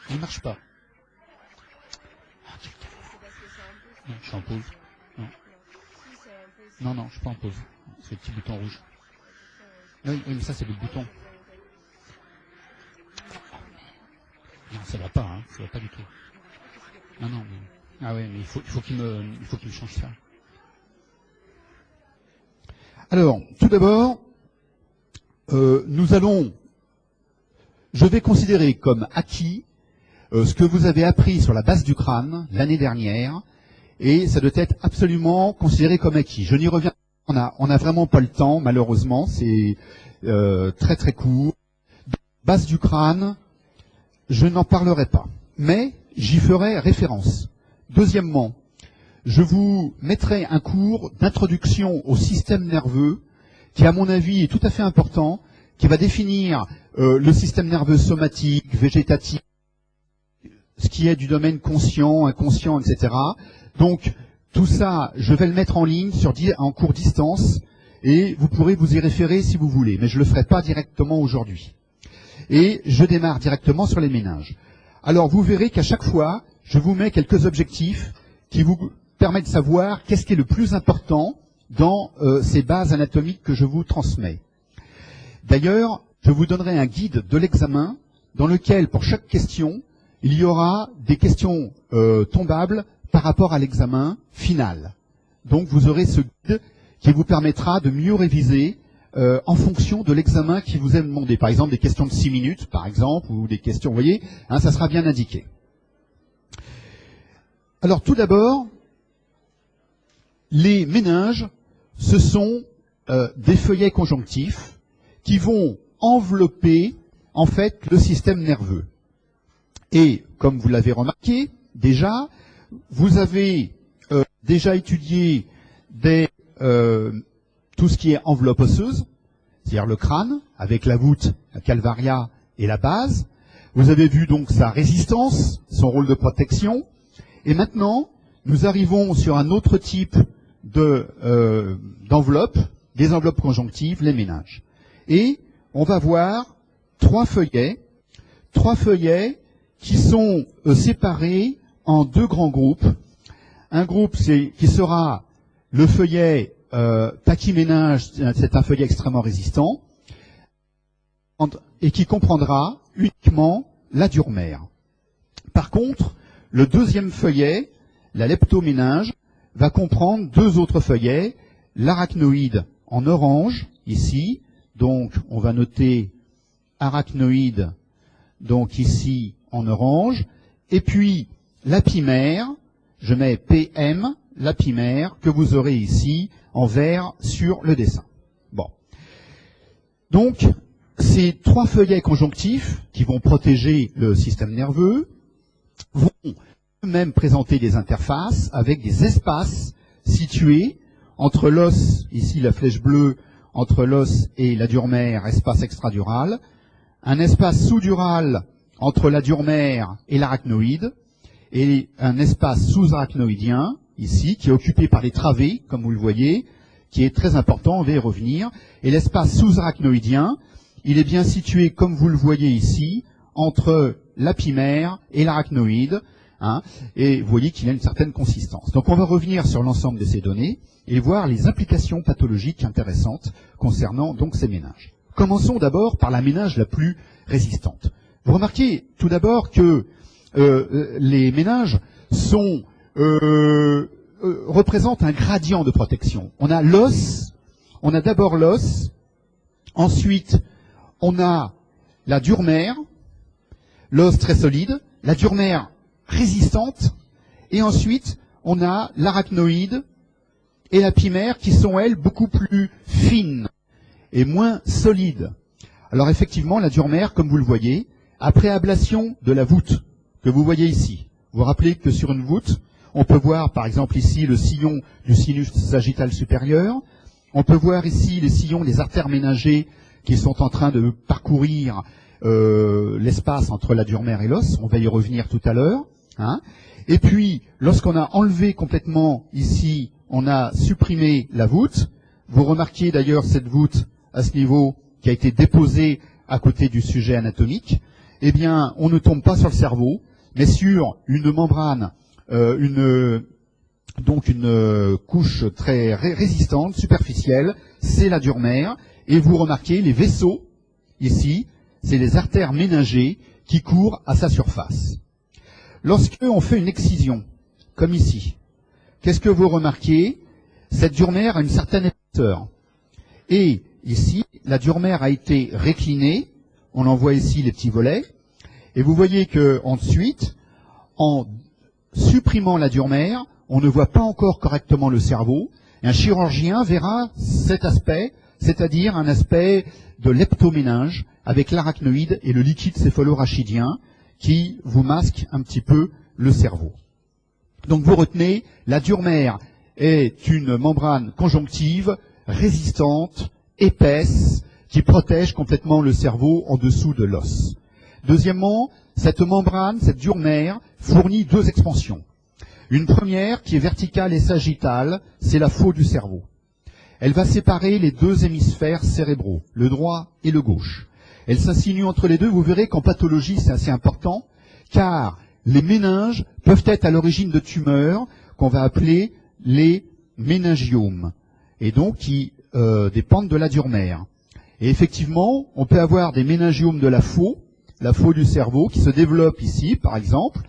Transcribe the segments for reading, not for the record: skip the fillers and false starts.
Il ne marche pas. Non, je suis en pause. Non. Non, je suis pas en pause. C'est le petit bouton rouge. Oui, mais ça c'est le bouton. Non, ça va pas, hein. Ça va pas du tout. Non, mais... Ah ouais, mais il faut qu'il me change ça. Alors, tout d'abord, je vais considérer comme acquis ce que vous avez appris sur la base du crâne l'année dernière, et ça doit être absolument considéré comme acquis. Je n'y reviens pas, on a vraiment pas le temps, malheureusement, c'est très très court. Base du crâne, je n'en parlerai pas, mais j'y ferai référence. Deuxièmement, je vous mettrai un cours d'introduction au système nerveux qui, à mon avis, est tout à fait important, qui va définir le système nerveux somatique, végétatif, ce qui est du domaine conscient, inconscient, etc. Donc, tout ça, je vais le mettre en ligne en cours distance, et vous pourrez vous y référer si vous voulez, mais je ne le ferai pas directement aujourd'hui. Et je démarre directement sur les méninges. Alors, vous verrez qu'à chaque fois, je vous mets quelques objectifs qui vous permettent de savoir qu'est-ce qui est le plus important dans ces bases anatomiques que je vous transmets. D'ailleurs, je vous donnerai un guide de l'examen dans lequel, pour chaque question, il y aura des questions tombables par rapport à l'examen final. Donc, vous aurez ce guide qui vous permettra de mieux réviser en fonction de l'examen qui vous est demandé. Par exemple, des questions de 6 minutes, par exemple, ou des questions, vous voyez, hein, ça sera bien indiqué. Alors, tout d'abord, les méninges, ce sont des feuillets conjonctifs qui vont envelopper, en fait, le système nerveux. Et, comme vous l'avez remarqué, déjà, vous avez déjà étudié tout ce qui est enveloppe osseuse, c'est-à-dire le crâne, avec la voûte, la calvaria et la base. Vous avez vu donc sa résistance, son rôle de protection. Et maintenant, nous arrivons sur un autre type d'enveloppe, des enveloppes conjonctives, les méninges. Et on va voir trois feuillets qui sont séparés en deux grands groupes. Un groupe qui sera le feuillet pachyméninge, c'est un feuillet extrêmement résistant, et qui comprendra uniquement la dure mère. Par contre, le deuxième feuillet, la leptoméninge, va comprendre deux autres feuillets, l'arachnoïde en orange, ici, donc on va noter arachnoïde, donc ici en orange, et puis l'apimère, je mets PM, l'apimère, que vous aurez ici en vert sur le dessin. Bon. Donc, ces trois feuillets conjonctifs qui vont protéger le système nerveux vont eux-mêmes présenter des interfaces avec des espaces situés entre l'os, ici la flèche bleue, entre l'os et la dure mère, espace extradural, un espace sous-dural entre la dure mère et l'arachnoïde, et un espace sous-arachnoïdien, ici, qui est occupé par les travées, comme vous le voyez, qui est très important, on va y revenir. Et l'espace sous-arachnoïdien, il est bien situé, comme vous le voyez ici, entre l'apimère et l'arachnoïde, hein, et vous voyez qu'il a une certaine consistance. Donc on va revenir sur l'ensemble de ces données et voir les implications pathologiques intéressantes concernant donc ces méninges. Commençons d'abord par la méninge la plus résistante. Vous remarquez tout d'abord que les méninges représentent un gradient de protection. On a l'os, on a d'abord l'os, ensuite on a la dure mère, l'os très solide, la dure mère résistante, et ensuite on a l'arachnoïde et l'apimère qui sont, elles, beaucoup plus fines et moins solides. Alors effectivement, la dure mère, comme vous le voyez, après ablation de la voûte, que vous voyez ici. Vous vous rappelez que sur une voûte, on peut voir par exemple ici le sillon du sinus sagittal supérieur, on peut voir ici les sillons des artères méningées qui sont en train de parcourir l'espace entre la dure mère et l'os, on va y revenir tout à l'heure. Hein. Et puis, lorsqu'on a enlevé complètement ici, on a supprimé la voûte. Vous remarquez d'ailleurs cette voûte à ce niveau qui a été déposée à côté du sujet anatomique. eh bien, on ne tombe pas sur le cerveau, mais sur une membrane, une couche très résistante, superficielle, c'est la dure mère. Et vous remarquez les vaisseaux, ici, c'est les artères méningées qui courent à sa surface. Lorsque on fait une excision, comme ici, qu'est-ce que vous remarquez? Cette dure mère a une certaine épaisseur. Et ici, la dure mère a été réclinée, on en voit ici les petits volets, et vous voyez que ensuite, en supprimant la dure mère, on ne voit pas encore correctement le cerveau. Et un chirurgien verra cet aspect, c'est-à-dire un aspect de leptoméninge avec l'arachnoïde et le liquide céphalorachidien qui vous masque un petit peu le cerveau. Donc vous retenez, la dure mère est une membrane conjonctive résistante, épaisse, qui protège complètement le cerveau en dessous de l'os. Deuxièmement, cette membrane, cette dure mère, fournit deux expansions. Une première, qui est verticale et sagittale, c'est la faux du cerveau. Elle va séparer les deux hémisphères cérébraux, le droit et le gauche. Elle s'insinue entre les deux. Vous verrez qu'en pathologie, c'est assez important, car les méninges peuvent être à l'origine de tumeurs qu'on va appeler les méningiomes, et donc qui dépendent de la dure mère. Et effectivement, on peut avoir des méningiomes de la faux du cerveau, qui se développe ici, par exemple,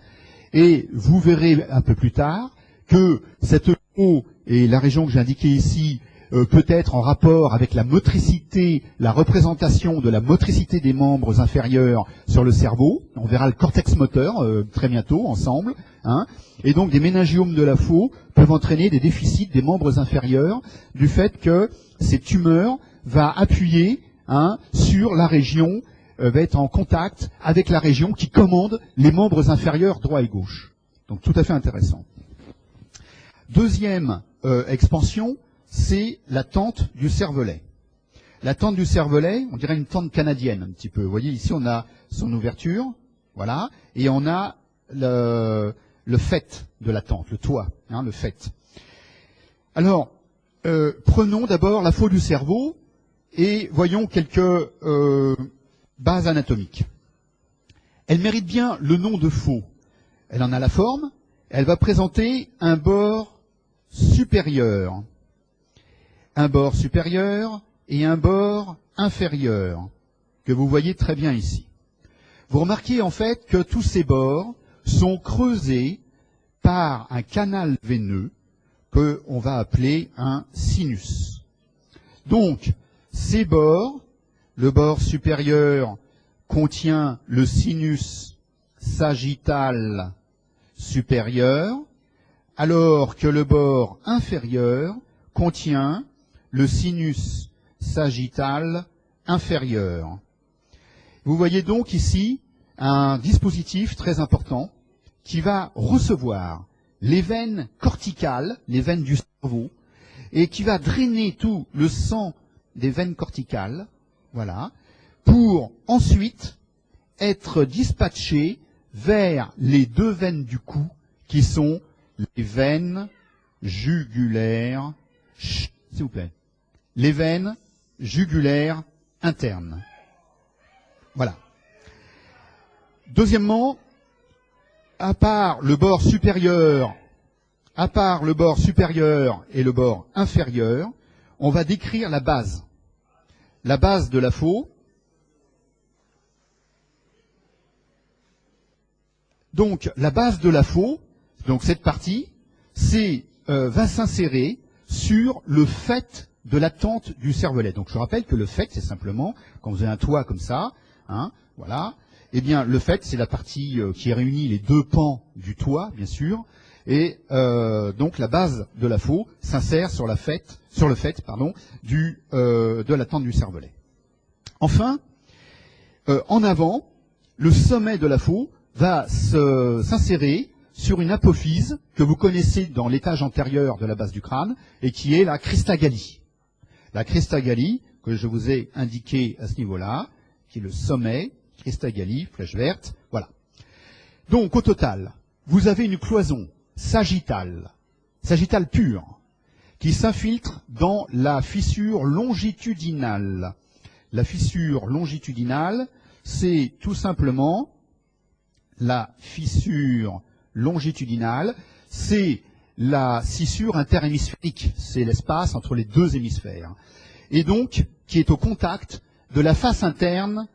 et vous verrez un peu plus tard que cette faux et la région que j'ai indiquée ici peut être en rapport avec la motricité, la représentation de la motricité des membres inférieurs sur le cerveau. On verra le cortex moteur très bientôt ensemble. Et donc des méningiomes de la faux peuvent entraîner des déficits des membres inférieurs du fait que ces tumeurs va appuyer sur la région, va être en contact avec la région qui commande les membres inférieurs droit et gauche. Donc tout à fait intéressant. Deuxième expansion, c'est la tente du cervelet. La tente du cervelet, on dirait une tente canadienne un petit peu. Vous voyez, ici on a son ouverture, voilà, et on a le faîte de la tente, le toit, le faîte. Alors, prenons d'abord la faux du cerveau et voyons quelques bases anatomiques. Elle mérite bien le nom de faux. Elle en a la forme, elle va présenter un bord supérieur et un bord inférieur, que vous voyez très bien ici. Vous remarquez en fait que tous ces bords sont creusés par un canal veineux qu'on va appeler un sinus. Donc, ces bords, le bord supérieur contient le sinus sagittal supérieur, alors que le bord inférieur contient le sinus sagittal inférieur. Vous voyez donc ici un dispositif très important qui va recevoir les veines corticales, les veines du cerveau, et qui va drainer tout le sang des veines corticales, voilà, pour ensuite être dispatché vers les deux veines du cou, qui sont les veines jugulaires, s'il vous plaît, les veines jugulaires internes. Voilà. Deuxièmement, à part le bord supérieur et le bord inférieur, on va décrire la base. La base de la faux. Donc, la base de la faux, donc cette partie, va s'insérer sur le faîte de la tente du cervelet. Donc, je rappelle que le faîte, c'est simplement, quand vous avez un toit comme ça, voilà, eh bien, le faîte, c'est la partie qui réunit les deux pans du toit, bien sûr, et donc la base de la faux s'insère sur le faîte, de la tente du cervelet. Enfin, en avant, le sommet de la faux va s'insérer sur une apophyse que vous connaissez dans l'étage antérieur de la base du crâne et qui est la cristagallie. La cristagallie, que je vous ai indiquée à ce niveau-là, qui est le sommet, cristagallie, flèche verte, voilà. Donc, au total, vous avez une cloison sagittale pure, qui s'infiltre dans la fissure longitudinale. La fissure longitudinale c'est tout simplement la fissure longitudinale, c'est la scissure interhémisphérique, c'est l'espace entre les deux hémisphères, et donc qui est au contact de la face interne,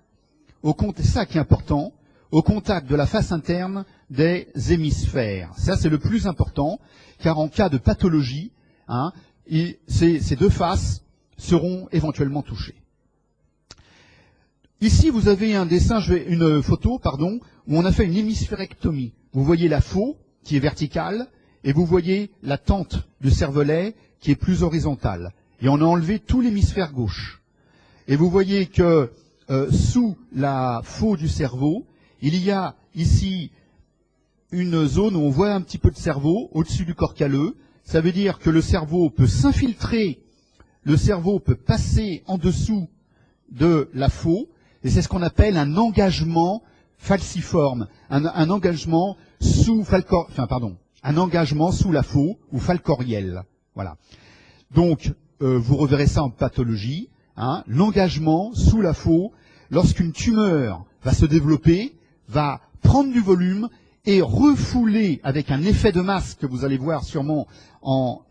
c'est ça qui est important, au contact de la face interne des hémisphères. Ça, c'est le plus important, car en cas de pathologie, ces deux faces seront éventuellement touchées. Ici, vous avez une photo, où on a fait une hémisphérectomie. Vous voyez la faux qui est verticale, et vous voyez la tente du cervelet qui est plus horizontale. Et on a enlevé tout l'hémisphère gauche. Et vous voyez que sous la faux du cerveau, il y a ici une zone où on voit un petit peu de cerveau au-dessus du corps calleux. Ça veut dire que le cerveau peut s'infiltrer, le cerveau peut passer en dessous de la faux, et c'est ce qu'on appelle un engagement falciforme, un engagement un engagement sous la faux ou falcoriel. Voilà. Donc, vous reverrez ça en pathologie, l'engagement sous la faux, lorsqu'une tumeur va se développer, va prendre du volume et refouler avec un effet de masse que vous allez voir sûrement en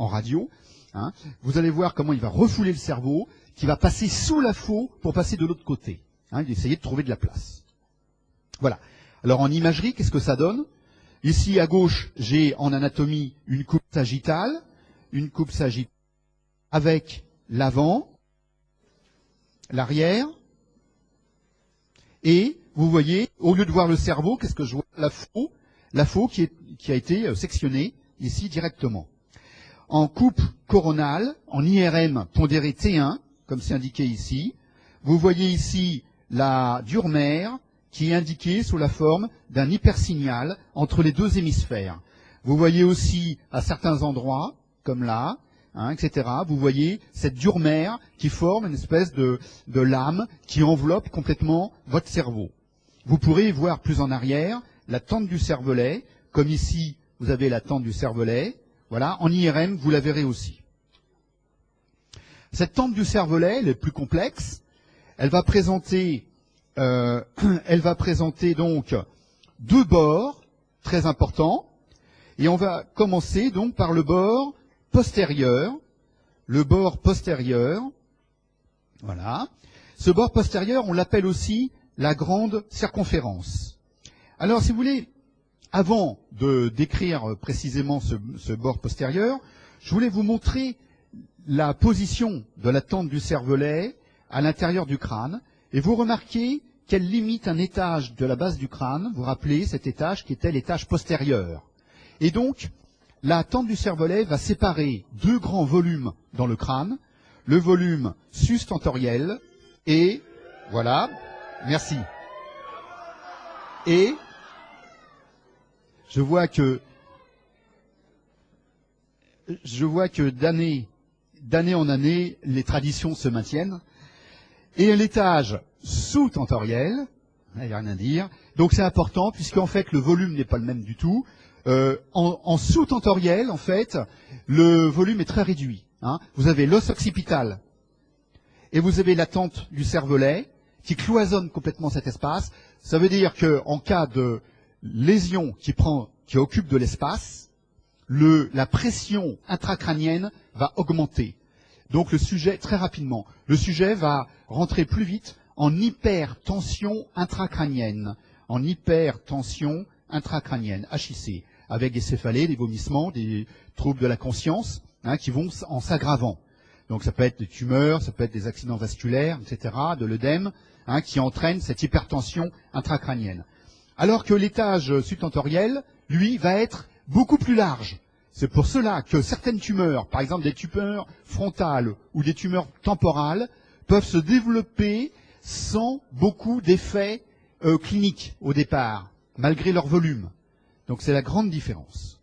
radio. Vous allez voir comment il va refouler le cerveau, qui va passer sous la faux pour passer de l'autre côté. Essayer de trouver de la place. Voilà. Alors en imagerie, qu'est-ce que ça donne? Ici à gauche, j'ai en anatomie une coupe sagittale avec l'avant, l'arrière, et vous voyez, au lieu de voir le cerveau, qu'est-ce que je vois? La faux qui a été sectionnée ici directement. En coupe coronale, en IRM pondéré T1, comme c'est indiqué ici, vous voyez ici la dure mère qui est indiquée sous la forme d'un hypersignal entre les deux hémisphères. Vous voyez aussi à certains endroits, comme là, etc., vous voyez cette dure mère qui forme une espèce de lame qui enveloppe complètement votre cerveau. Vous pourrez voir plus en arrière la tente du cervelet, comme ici vous avez la tente du cervelet. Voilà, en IRM, vous la verrez aussi. Cette tente du cervelet, elle est plus complexe. Elle va présenter donc deux bords très importants. Et on va commencer donc par le bord postérieur. Le bord postérieur, voilà. Ce bord postérieur, on l'appelle aussi la grande circonférence. Alors, si vous voulez, avant de décrire précisément ce bord postérieur, je voulais vous montrer la position de la tente du cervelet à l'intérieur du crâne. Et vous remarquez qu'elle limite un étage de la base du crâne. Vous vous rappelez cet étage qui était l'étage postérieur. Et donc, la tente du cervelet va séparer deux grands volumes dans le crâne. Le volume sus-tentoriel et, voilà, merci. Et je vois que d'année en année, les traditions se maintiennent. Et l'étage sous-tentoriel, il n'y a rien à dire. Donc c'est important, puisqu'en fait, le volume n'est pas le même du tout. En sous-tentoriel, en fait, le volume est très réduit. Vous avez l'os occipital et vous avez la tente du cervelet qui cloisonne complètement cet espace. Ça veut dire qu'en cas de lésion qui occupe de l'espace, la pression intracrânienne va augmenter. Donc le sujet, très rapidement, le sujet va rentrer plus vite en hypertension intracrânienne. En hypertension intracrânienne, HIC, avec des céphalées, des vomissements, des troubles de la conscience, qui vont en s'aggravant. Donc ça peut être des tumeurs, ça peut être des accidents vasculaires, etc., de l'œdème, qui entraînent cette hypertension intracrânienne. Alors que l'étage subtentoriel, lui, va être beaucoup plus large. C'est pour cela que certaines tumeurs, par exemple des tumeurs frontales ou des tumeurs temporales, peuvent se développer sans beaucoup d'effets cliniques au départ, malgré leur volume. Donc c'est la grande différence.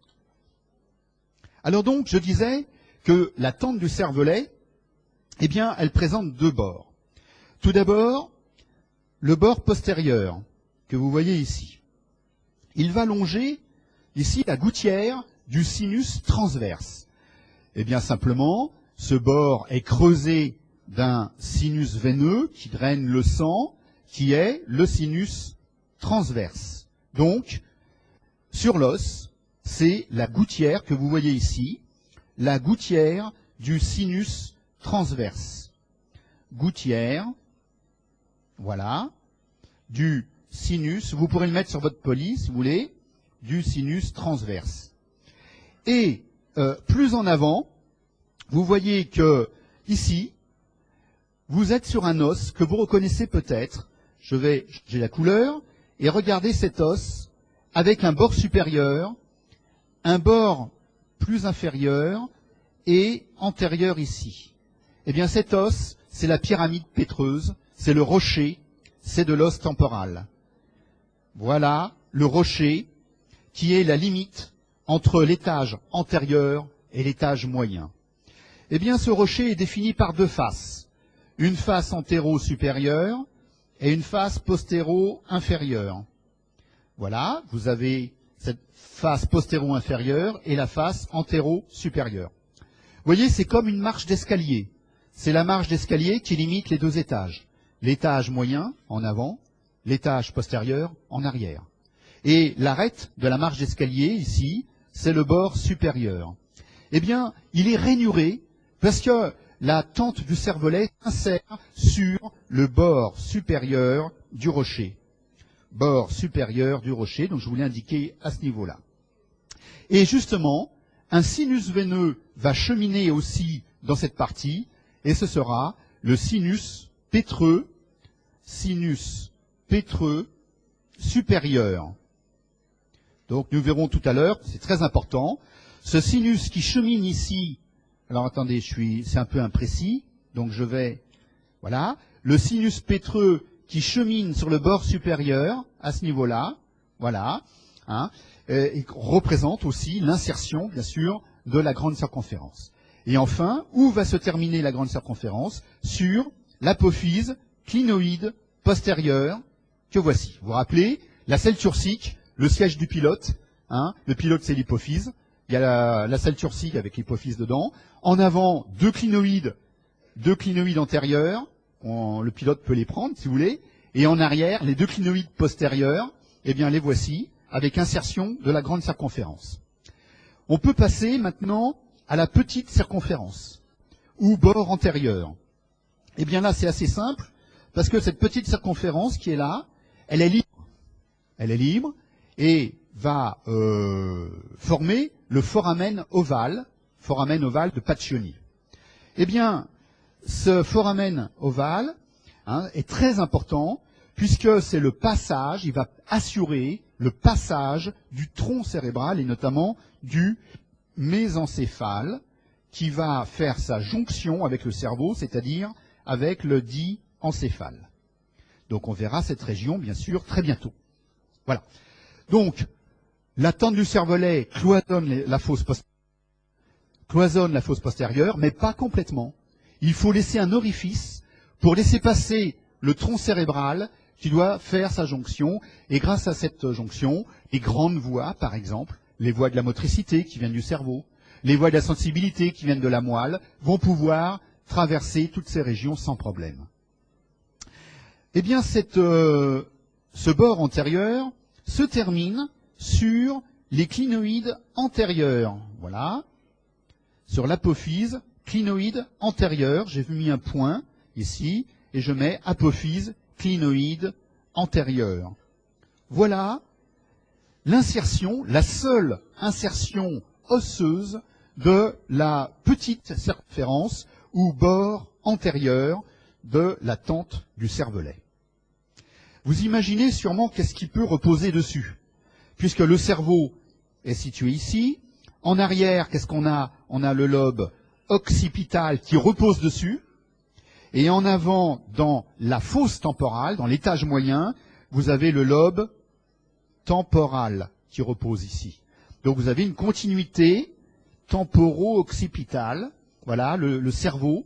Alors donc, je disais que la tente du cervelet, eh bien, elle présente deux bords. Tout d'abord, le bord postérieur, que vous voyez ici. Il va longer, ici, la gouttière du sinus transverse. Eh bien, simplement, ce bord est creusé d'un sinus veineux qui draine le sang, qui est le sinus transverse. Donc, sur l'os, c'est la gouttière que vous voyez ici, la gouttière du sinus transverse. Gouttière, voilà, du sinus, vous pourrez le mettre sur votre police, si vous voulez, du sinus transverse. Et plus en avant, vous voyez que ici, vous êtes sur un os que vous reconnaissez peut-être. J'ai la couleur, et regardez cet os avec un bord supérieur, un bord plus inférieur et antérieur ici. Eh bien cet os, c'est la pyramide pétreuse, c'est le rocher, c'est de l'os temporal. Voilà le rocher qui est la limite entre l'étage antérieur et l'étage moyen. Eh bien ce rocher est défini par deux faces. Une face antéro-supérieure et une face postéro-inférieure. Voilà, vous avez cette face postéro-inférieure et la face antéro-supérieure. Vous voyez, c'est comme une marche d'escalier. C'est la marche d'escalier qui limite les deux étages. L'étage moyen en avant, l'étage postérieur en arrière. Et l'arête de la marche d'escalier, ici, c'est le bord supérieur. Eh bien, il est rainuré parce que la tente du cervelet s'insère sur le bord supérieur du rocher. Bord supérieur du rocher, donc je voulais indiquer à ce niveau-là. Et justement, un sinus veineux va cheminer aussi dans cette partie, et ce sera le sinus pétreux supérieur. Donc nous verrons tout à l'heure, c'est très important, ce sinus qui chemine ici, alors attendez, c'est un peu imprécis, donc je vais, voilà, le sinus pétreux qui chemine sur le bord supérieur, à ce niveau-là, voilà, hein, et représente aussi l'insertion, bien sûr, de la grande circonférence. Et enfin, où va se terminer la grande circonférence? Sur l'apophyse clinoïde postérieure, que voici. Vous vous rappelez, la selle turcique, le siège du pilote, hein, le pilote c'est l'hypophyse, il y a la selle turcique avec l'hypophyse dedans, en avant deux clinoïdes antérieurs, le pilote peut les prendre si vous voulez, et en arrière, les deux clinoïdes postérieurs, eh bien les voici, avec insertion de la grande circonférence. On peut passer maintenant à la petite circonférence, ou bord antérieur. Eh bien là, c'est assez simple, parce que cette petite circonférence qui est là, elle est libre. Elle est libre, et va former le foramen ovale de Pacchioni. Eh bien, ce foramen ovale est très important, puisque c'est le passage, il va assurer le passage du tronc cérébral, et notamment du mésencéphale, qui va faire sa jonction avec le cerveau, c'est-à-dire avec le dit encéphale. Donc on verra cette région, bien sûr, très bientôt. Voilà. Donc, la tente du cervelet cloisonne la fosse postérieure, mais pas complètement. Il faut laisser un orifice pour laisser passer le tronc cérébral qui doit faire sa jonction. Et grâce à cette jonction, les grandes voies, par exemple, les voies de la motricité qui viennent du cerveau, les voies de la sensibilité qui viennent de la moelle, vont pouvoir traverser toutes ces régions sans problème. Eh bien, ce bord antérieur se termine sur les clinoïdes antérieurs. Voilà. Sur l'apophyse, clinoïde antérieur, j'ai mis un point ici, et je mets apophyse, clinoïde antérieur. Voilà l'insertion, la seule insertion osseuse de la petite circonférence ou bord antérieur de la tente du cervelet. Vous imaginez sûrement qu'est-ce qui peut reposer dessus, puisque le cerveau est situé ici. En arrière, qu'est-ce qu'on a? On a le lobe occipital qui repose dessus. Et en avant, dans la fosse temporale, dans l'étage moyen, vous avez le lobe temporal qui repose ici. Donc vous avez une continuité temporo-occipitale. Voilà, le cerveau,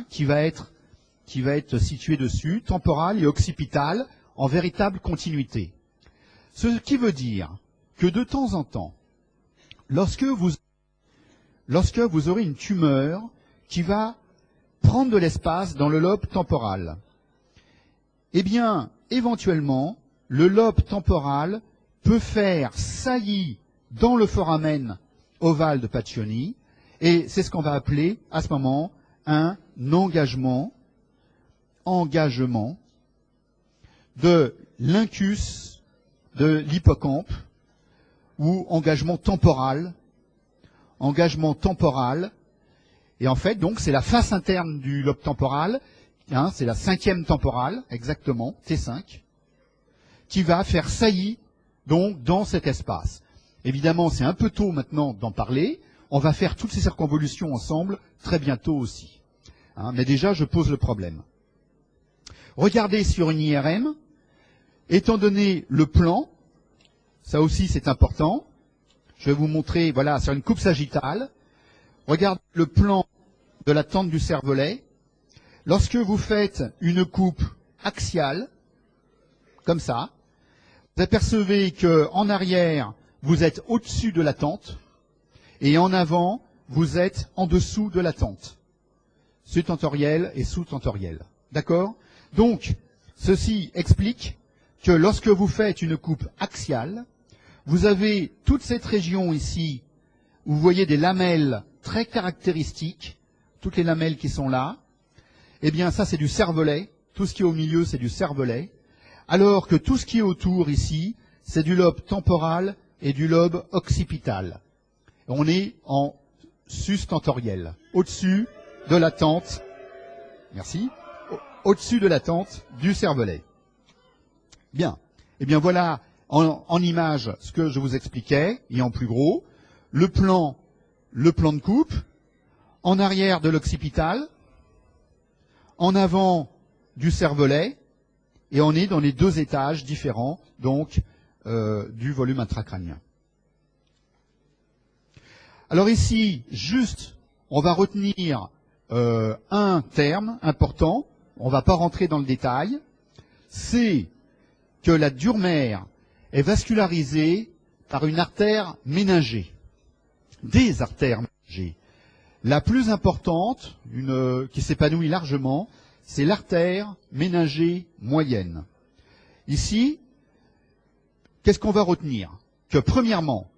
qui va être situé dessus, temporal et occipital, en véritable continuité. Ce qui veut dire que de temps en temps, lorsque vous aurez une tumeur qui va prendre de l'espace dans le lobe temporal, eh bien, éventuellement, le lobe temporal peut faire saillie dans le foramen ovale de Paccioni, et c'est ce qu'on va appeler, à ce moment, un engagement de l'incus de l'hippocampe, ou engagement temporal, et en fait, donc, c'est la face interne du lobe temporal, hein, c'est la 5e temporale, exactement, T5, qui va faire saillie, donc, dans cet espace. Évidemment, c'est un peu tôt maintenant d'en parler, on va faire toutes ces circonvolutions ensemble, très bientôt aussi. Hein, mais déjà, je pose le problème. Regardez sur une IRM, étant donné le plan, ça aussi c'est important, je vais vous montrer, voilà, sur une coupe sagittale, regardez le plan de la tente du cervelet. Lorsque vous faites une coupe axiale, comme ça, vous apercevez qu'en arrière, vous êtes au-dessus de la tente, et en avant, vous êtes en dessous de la tente. Subtentorielle et sous-tentorielle. D'accord? Donc, ceci explique que lorsque vous faites une coupe axiale, vous avez toute cette région ici, où vous voyez des lamelles très caractéristiques, toutes les lamelles qui sont là, eh bien ça c'est du cervelet, tout ce qui est au milieu c'est du cervelet, alors que tout ce qui est autour ici, c'est du lobe temporal et du lobe occipital. On est en sustentoriel, au-dessus de la tente, merci, au-dessus de la tente du cervelet. Bien, eh bien voilà en image ce que je vous expliquais, et en plus gros, le plan de coupe, en arrière de l'occipital, en avant du cervelet, et on est dans les deux étages différents, donc, du volume intracrânien. Alors ici, juste, on va retenir un terme important, on ne va pas rentrer dans le détail, c'est que la dure-mère est vascularisée par une artère méningée, des artères méningées. La plus importante, qui s'épanouit largement, c'est l'artère méningée moyenne. Ici, qu'est-ce qu'on va retenir? Que premièrement,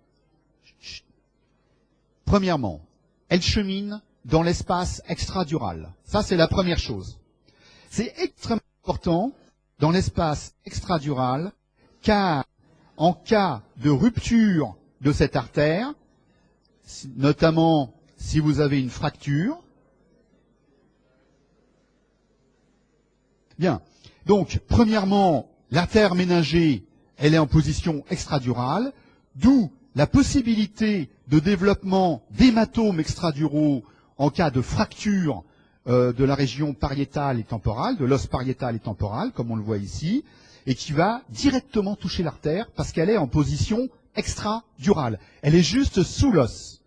elle chemine dans l'espace extradural. Ça, c'est la première chose. C'est extrêmement important dans l'espace extradural, car en cas de rupture de cette artère, notamment si vous avez une fracture, bien, donc, premièrement, l'artère méningée, elle est en position extradurale, d'où la possibilité de développement d'hématomes extraduraux en cas de fracture de la région pariétale et temporale, de l'os pariétal et temporal, comme on le voit ici, et qui va directement toucher l'artère parce qu'elle est en position extradurale. Elle est juste sous l'os,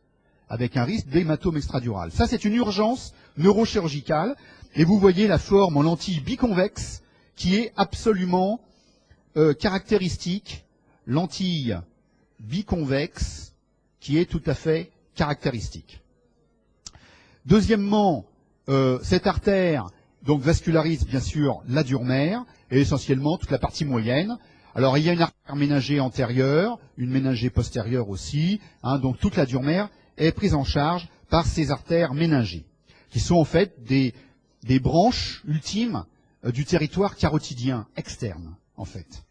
avec un risque d'hématome extradural. Ça, c'est une urgence neurochirurgicale, et vous voyez la forme en lentille biconvexe qui est absolument caractéristique, lentille biconvexe qui est tout à fait caractéristique. Deuxièmement, cette artère donc vascularise bien sûr la dure-mère et essentiellement toute la partie moyenne. Alors il y a une artère méningée antérieure, une méningée postérieure aussi, hein, donc toute la dure-mère est prise en charge par ces artères méningées, qui sont en fait des branches ultimes du territoire carotidien externe, en fait.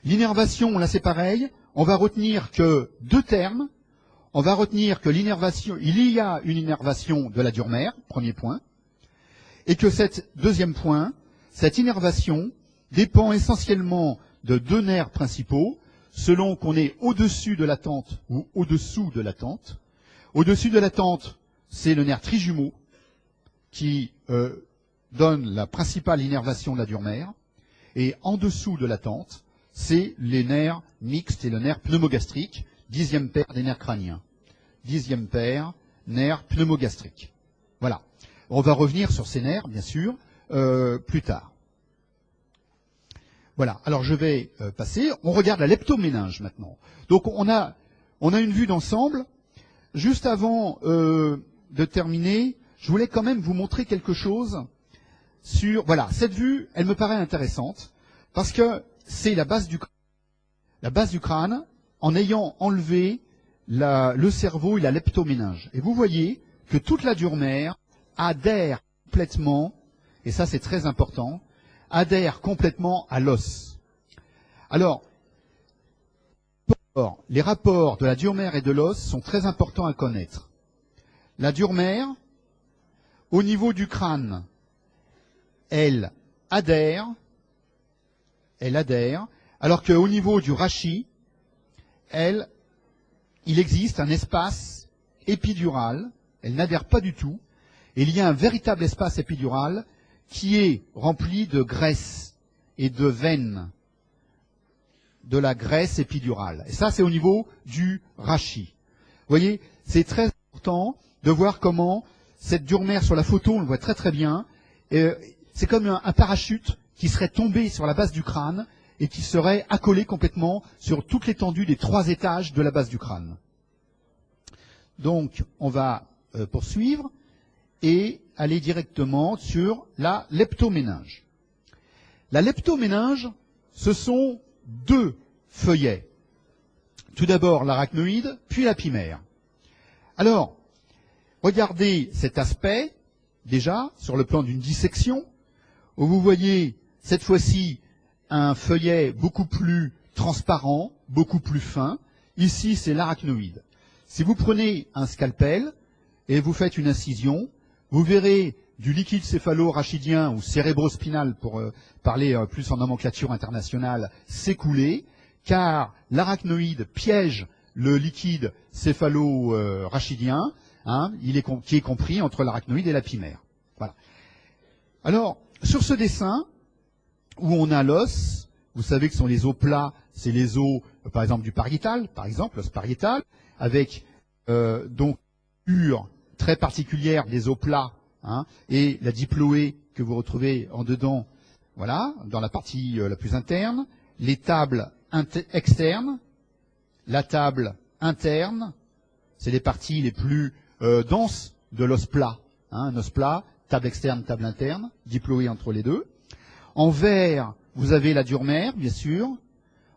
L'innervation, là c'est pareil, on va retenir que deux termes. On va retenir que l'innervation, il y a une innervation de la dure-mère, premier point, et que deuxième point, cette innervation dépend essentiellement de deux nerfs principaux, selon qu'on est au-dessus de la tente ou au-dessous de la tente. Au-dessus de la tente, c'est le nerf trijumeau qui donne la principale innervation de la dure-mère, et en dessous de la tente, c'est les nerfs mixtes et le nerf pneumogastrique, 10e paire des nerfs crâniens. 10e paire, nerf pneumogastrique. Voilà. On va revenir sur ces nerfs, bien sûr, plus tard. Voilà. Alors je vais passer. On regarde la leptoméninge maintenant. Donc on a une vue d'ensemble. Juste avant de terminer, je voulais quand même vous montrer quelque chose sur... Voilà, cette vue, elle me paraît intéressante, parce que c'est la base du crâne, en ayant enlevé le cerveau et la leptoméninge. Et vous voyez que toute la dure mère adhère complètement, et ça c'est très important, adhère complètement à l'os. Alors, les rapports de la dure mère et de l'os sont très importants à connaître. La dure mère, au niveau du crâne, elle adhère, alors qu'au niveau du rachis, il existe un espace épidural, elle n'adhère pas du tout, et il y a un véritable espace épidural qui est rempli de graisse et de veines, de la graisse épidurale. Et ça, c'est au niveau du rachis. Vous voyez, c'est très important de voir comment cette dure mère sur la photo, on le voit très très bien, c'est comme un parachute qui serait tombé sur la base du crâne et qui serait accolé complètement sur toute l'étendue des 3 étages de la base du crâne. Donc, on va poursuivre et aller directement sur la leptoméninge. La leptoméninge, ce sont 2 feuillets. Tout d'abord l'arachnoïde, puis la pimère. Alors, regardez cet aspect, déjà, sur le plan d'une dissection, où vous voyez, cette fois-ci, un feuillet beaucoup plus transparent, beaucoup plus fin. Ici, c'est l'arachnoïde. Si vous prenez un scalpel et vous faites une incision, vous verrez du liquide céphalo-rachidien ou cérébrospinal, pour parler plus en nomenclature internationale, s'écouler, car l'arachnoïde piège le liquide céphalo-rachidien, qui est compris entre l'arachnoïde et la pimère. Voilà. Alors, sur ce dessin, où on a l'os, vous savez que ce sont les os plats, c'est les os, par exemple, du pariétal, par exemple, l'os pariétal, avec donc une très particulière des os plats, et la diploée que vous retrouvez en dedans, voilà, dans la partie la plus interne, les tables externes, la table interne, c'est les parties les plus denses de l'os plat, un os plat, table externe, table interne, diploée entre les deux. En vert, vous avez la dure mère, bien sûr.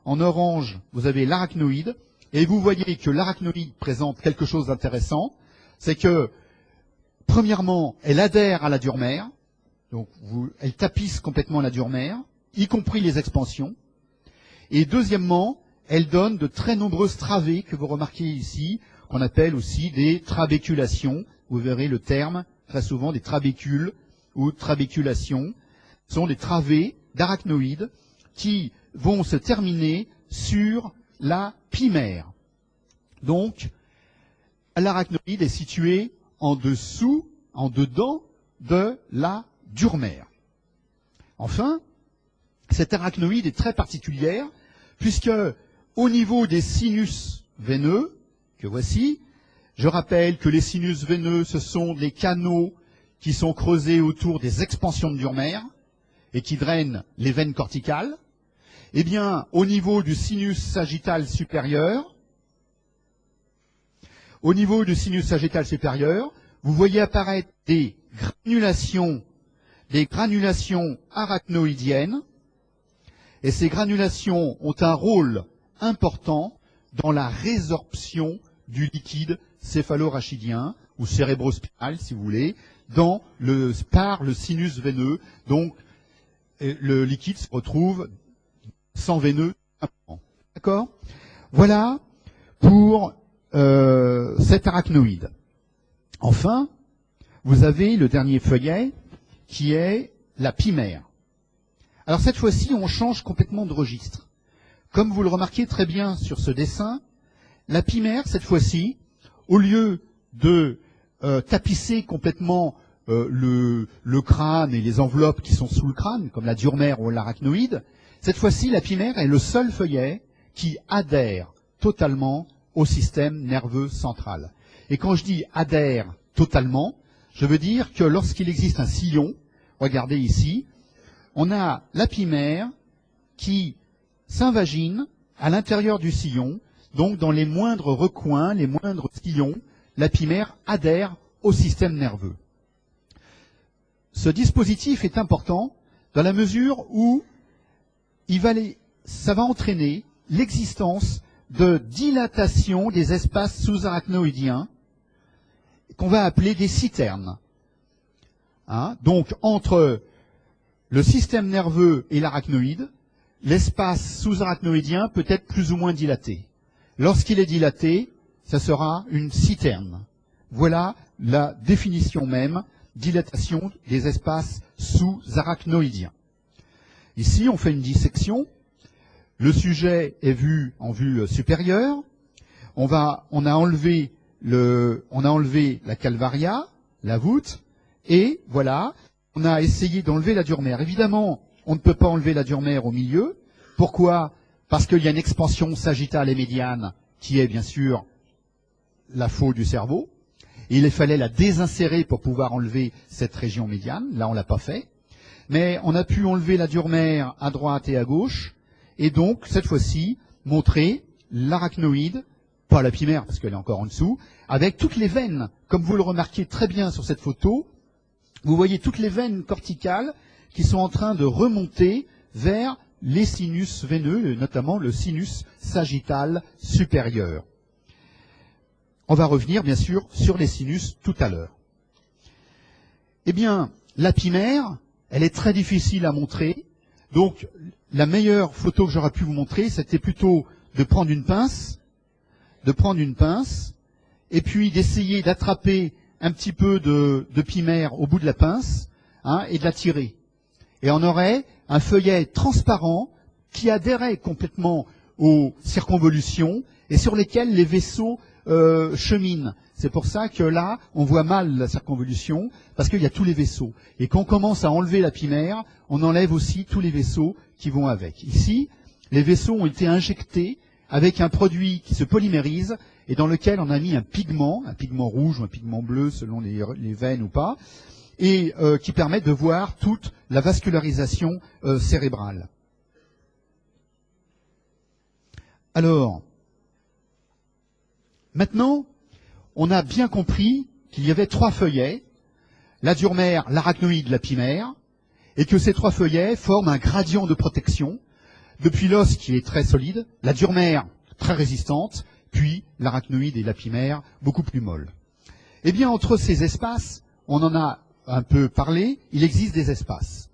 En orange, vous avez l'arachnoïde. Et vous voyez que l'arachnoïde présente quelque chose d'intéressant. C'est que, premièrement, elle adhère à la dure mère. Donc, elle tapisse complètement la dure mère, y compris les expansions. Et deuxièmement, elle donne de très nombreuses travées que vous remarquez ici, qu'on appelle aussi des trabéculations. Vous verrez le terme, très souvent, des trabécules ou trabéculations. Ce sont des travées d'arachnoïdes qui vont se terminer sur la pimère. Donc, l'arachnoïde est situé en dessous, en dedans de la dure mère. Enfin, cette arachnoïde est très particulière puisque au niveau des sinus veineux, que voici, je rappelle que les sinus veineux, ce sont des canaux qui sont creusés autour des expansions de dure mère et qui drainent les veines corticales. Eh bien, au niveau du sinus sagittal supérieur, vous voyez apparaître des granulations arachnoïdiennes, et ces granulations ont un rôle important dans la résorption du liquide céphalo-rachidien, ou cérébrospinal, si vous voulez, par le sinus veineux. Donc, le liquide se retrouve sang veineux. D'accord ? Voilà pour cet arachnoïde. Enfin, vous avez le dernier feuillet qui est la pimère. Alors cette fois-ci, on change complètement de registre. Comme vous le remarquez très bien sur ce dessin, la pimère, cette fois-ci, au lieu de tapisser complètement le crâne et les enveloppes qui sont sous le crâne, comme la dure mère ou l'arachnoïde, cette fois-ci, la pimère est le seul feuillet qui adhère totalement au système nerveux central. Et quand je dis adhère totalement, je veux dire que lorsqu'il existe un sillon, regardez ici, on a la pimère qui s'invagine à l'intérieur du sillon, donc dans les moindres recoins, les moindres sillons, la pimère adhère au système nerveux. ce dispositif est important dans la mesure où ça va entraîner l'existence de dilatation des espaces sous-arachnoïdiens qu'on va appeler des citernes. Donc, entre le système nerveux et l'arachnoïde, l'espace sous-arachnoïdien peut être plus ou moins dilaté. Lorsqu'il est dilaté, ça sera une citerne. Voilà la définition même, dilatation des espaces sous-arachnoïdiens. Ici, on fait une dissection. Le sujet est vu en vue supérieure. On a enlevé la calvaria, la voûte, et voilà, on a essayé d'enlever la dure mère. Évidemment, on ne peut pas enlever la dure mère au milieu. Pourquoi? Parce qu'il y a une expansion sagittale et médiane qui est bien sûr la faute du cerveau. Et il fallait la désinsérer pour pouvoir enlever cette région médiane. Là, on l'a pas fait. Mais on a pu enlever la dure mère à droite et à gauche. Et donc, cette fois-ci, montrer l'arachnoïde, pas la pimère parce qu'elle est encore en dessous, avec toutes les veines. Comme vous le remarquez très bien sur cette photo, vous voyez toutes les veines corticales qui sont en train de remonter vers les sinus veineux, notamment le sinus sagittal supérieur. On va revenir, bien sûr, sur les sinus tout à l'heure. Eh bien, la pimère, elle est très difficile à montrer. Donc, la meilleure photo que j'aurais pu vous montrer, c'était plutôt de prendre une pince, et puis d'essayer d'attraper un petit peu de pimère au bout de la pince, et de la tirer. Et on aurait un feuillet transparent qui adhérait complètement aux circonvolutions et sur lesquels les vaisseaux cheminent. C'est pour ça que là, on voit mal la circonvolution, parce qu'il y a tous les vaisseaux. Et quand on commence à enlever la pimère, on enlève aussi tous les vaisseaux qui vont avec. Ici, les vaisseaux ont été injectés avec un produit qui se polymérise et dans lequel on a mis un pigment rouge ou un pigment bleu selon les veines ou pas, et qui permet de voir toute la vascularisation cérébrale. Alors, maintenant, on a bien compris qu'il y avait trois feuillets, la dure mère, l'arachnoïde, la pimère, et que ces trois feuillets forment un gradient de protection, depuis l'os qui est très solide, la dure mère très résistante, puis l'arachnoïde et la pimère beaucoup plus molles. Eh bien, entre ces espaces, on en a un peu parlé, il existe des espaces.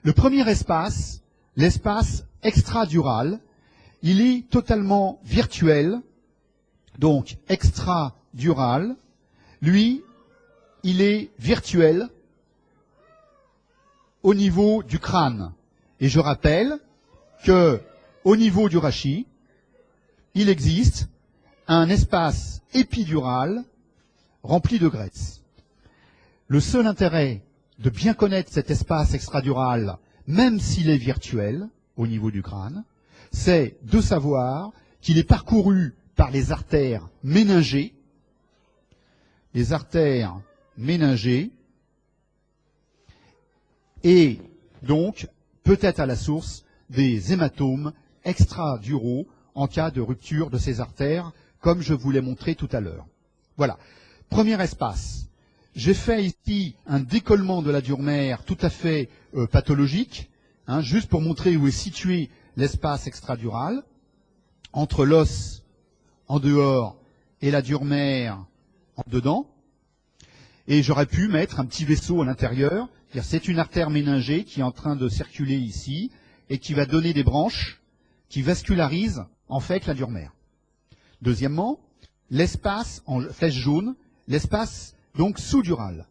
Le premier espace, l'espace extradural, il est totalement virtuel, donc extradural. Lui, il est virtuel au niveau du crâne. Et je rappelle que au niveau du rachis, il existe un espace épidural rempli de graisse. Le seul intérêt de bien connaître cet espace extradural, même s'il est virtuel au niveau du crâne, c'est de savoir qu'il est parcouru par les artères méningées, et donc peut-être à la source des hématomes extraduraux en cas de rupture de ces artères, comme je vous l'ai montré tout à l'heure. Voilà. Premier espace. J'ai fait ici un décollement de la dure mère tout à fait pathologique, juste pour montrer où est situé l'espace extradural, entre l'os en dehors et la dure mère en dedans. Et j'aurais pu mettre un petit vaisseau à l'intérieur. C'est une artère méningée qui est en train de circuler ici et qui va donner des branches qui vascularisent en fait la dure mère. Deuxièmement, l'espace en flèche jaune, l'espace donc sous-dural.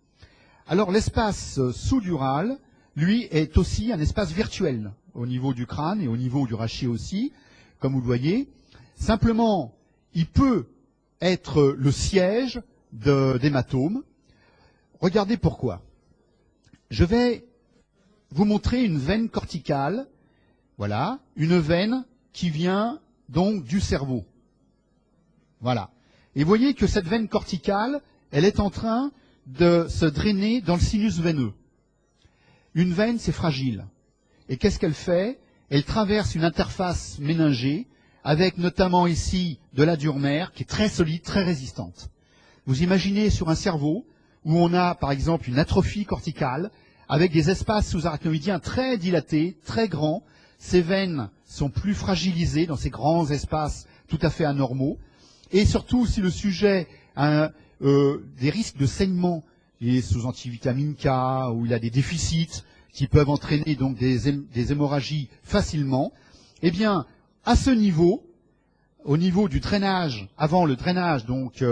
Alors l'espace sous-dural, lui, est aussi un espace virtuel au niveau du crâne et au niveau du rachis aussi, comme vous le voyez. Simplement, il peut être le siège d'hématomes. Regardez pourquoi. Je vais vous montrer une veine corticale. Voilà, une veine qui vient donc du cerveau. Voilà. Et vous voyez que cette veine corticale, elle est en train de se drainer dans le sinus veineux. Une veine, c'est fragile. Et qu'est-ce qu'elle fait? Elle traverse une interface méningée, avec notamment ici de la dure mère, qui est très solide, très résistante. Vous imaginez sur un cerveau, où on a par exemple une atrophie corticale avec des espaces sous-arachnoïdiens très dilatés, très grands. Ces veines sont plus fragilisées dans ces grands espaces tout à fait anormaux. Et surtout, si le sujet a des risques de saignement, il est sous antivitamine K, ou il a des déficits qui peuvent entraîner donc des hémorragies facilement, eh bien, à ce niveau, au niveau du drainage, avant le drainage donc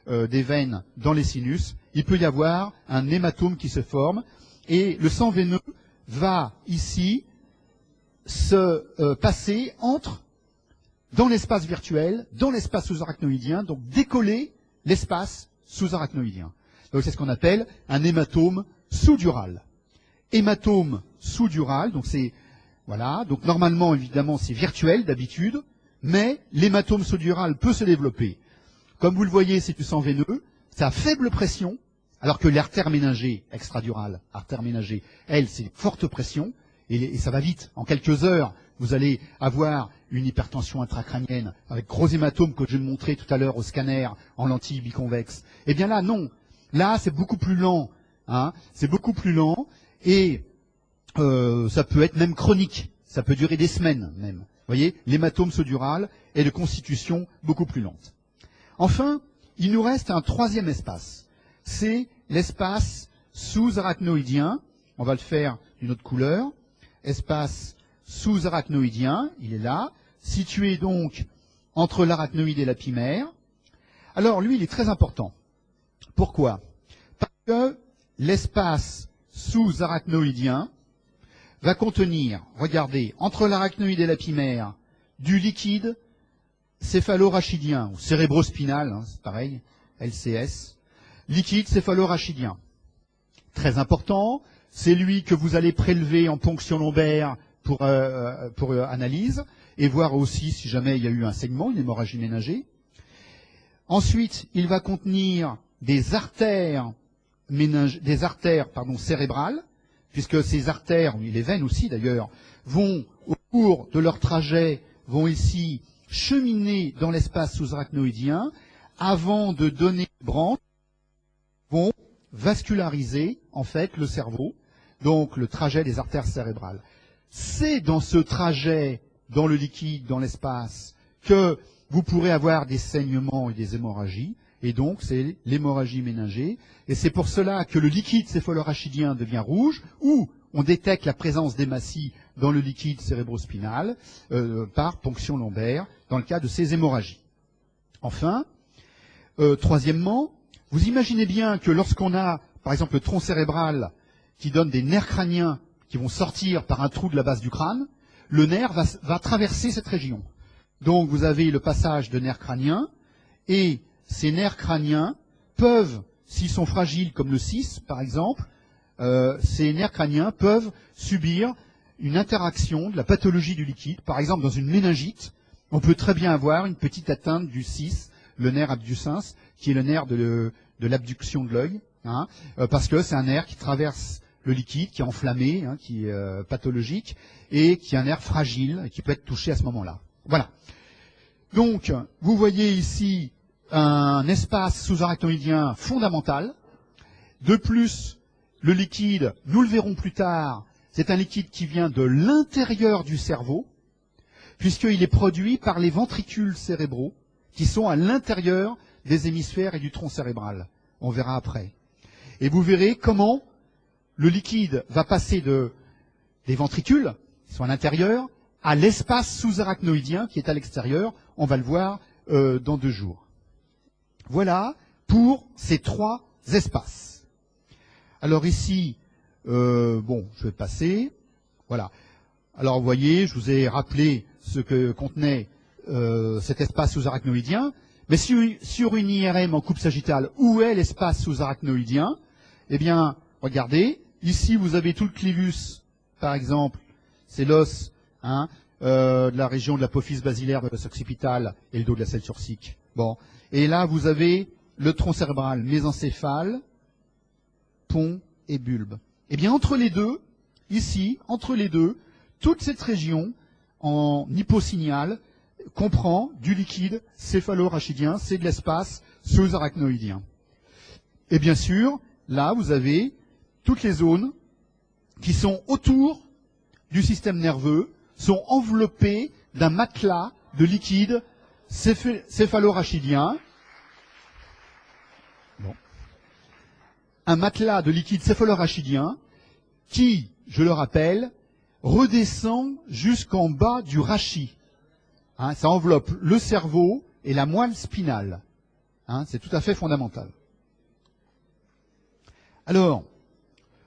des veines dans les sinus, il peut y avoir un hématome qui se forme et le sang veineux va ici se passer dans l'espace virtuel, dans l'espace sous-arachnoïdien, donc décoller l'espace sous-arachnoïdien. Donc c'est ce qu'on appelle un hématome sous-dural. Hématome sous-dural, donc c'est voilà, donc normalement évidemment c'est virtuel d'habitude, mais l'hématome sous-dural peut se développer. Comme vous le voyez, c'est du sang veineux, c'est à faible pression, alors que l'artère méningée extradurale, artère méningée, elle, c'est forte pression, et ça va vite. En quelques heures, vous allez avoir une hypertension intracrânienne avec gros hématomes que je vais montrer tout à l'heure au scanner en lentille biconvexe. Eh bien là, non. Là, c'est beaucoup plus lent. Hein, c'est beaucoup plus lent, et ça peut être même chronique. Ça peut durer des semaines même. Vous voyez, l'hématome sous-dural est de constitution beaucoup plus lente. Enfin, il nous reste un troisième espace. C'est l'espace sous-arachnoïdien. On va le faire d'une autre couleur. Espace sous-arachnoïdien, il est là, situé donc entre l'arachnoïde et l'apimère. Alors lui, il est très important. Pourquoi? Parce que l'espace sous-arachnoïdien va contenir, regardez, entre l'arachnoïde et l'apimère, du liquide céphalorachidien, ou cérébrospinal, hein, c'est pareil, LCS, liquide céphalorachidien. Très important, c'est lui que vous allez prélever en ponction lombaire pour analyse, et voir aussi si jamais il y a eu un saignement, une hémorragie méningée. Ensuite, il va contenir des artères cérébrales, puisque ces artères, oui, les veines aussi d'ailleurs, vont, au cours de leur trajet, vont ici cheminer dans l'espace sous-arachnoïdien, avant de donner une branche, vont vasculariser, en fait, le cerveau, donc le trajet des artères cérébrales. C'est dans ce trajet, dans le liquide, dans l'espace, que vous pourrez avoir des saignements et des hémorragies, et donc c'est l'hémorragie méningée, et c'est pour cela que le liquide céphalorachidien devient rouge, ou on détecte la présence d'hématies dans le liquide cérébrospinal par ponction lombaire, dans le cas de ces hémorragies. Enfin, troisièmement, vous imaginez bien que lorsqu'on a, par exemple, le tronc cérébral qui donne des nerfs crâniens qui vont sortir par un trou de la base du crâne, le nerf va traverser cette région. Donc vous avez le passage de nerfs crâniens, et ces nerfs crâniens peuvent, s'ils sont fragiles comme le 6 par exemple, ces nerfs crâniens peuvent subir une interaction de la pathologie du liquide. Par exemple, dans une méningite, on peut très bien avoir une petite atteinte du 6, le nerf abducens, qui est le nerf de l'abduction de l'œil, hein, parce que c'est un nerf qui traverse le liquide, qui est enflammé, hein, qui est pathologique, et qui est un nerf fragile, et qui peut être touché à ce moment-là. Voilà. Donc, vous voyez ici un espace sous-arachnoïdien fondamental. De plus, le liquide, nous le verrons plus tard, c'est un liquide qui vient de l'intérieur du cerveau, puisqu'il est produit par les ventricules cérébraux, qui sont à l'intérieur des hémisphères et du tronc cérébral. On verra après. Et vous verrez comment le liquide va passer des ventricules, qui sont à l'intérieur, à l'espace sous-arachnoïdien, qui est à l'extérieur. On va le voir dans 2 jours. Voilà pour ces 3 espaces. Alors ici, bon, je vais passer. Voilà. Alors vous voyez, je vous ai rappelé ce que contenait cet espace sous-arachnoïdien. Mais sur une IRM en coupe sagittale, où est l'espace sous-arachnoïdien? Eh bien, regardez, ici vous avez tout le clivus, par exemple, c'est l'os, hein, de la région de l'apophyse basilaire de l'os occipital et le dos de la selle turcique. Bon. Et là, vous avez le tronc cérébral, mésencéphale, pont et bulbe. Eh bien, entre les deux, ici, entre les deux, toute cette région en hyposignal comprend du liquide céphalorachidien, c'est de l'espace sous-arachnoïdien. Et bien sûr, là, vous avez toutes les zones qui sont autour du système nerveux, sont enveloppées d'un matelas de liquide céphalorachidien. Bon. Un matelas de liquide céphalorachidien qui, je le rappelle, redescend jusqu'en bas du rachis. Hein, ça enveloppe le cerveau et la moelle spinale. Hein, c'est tout à fait fondamental. Alors,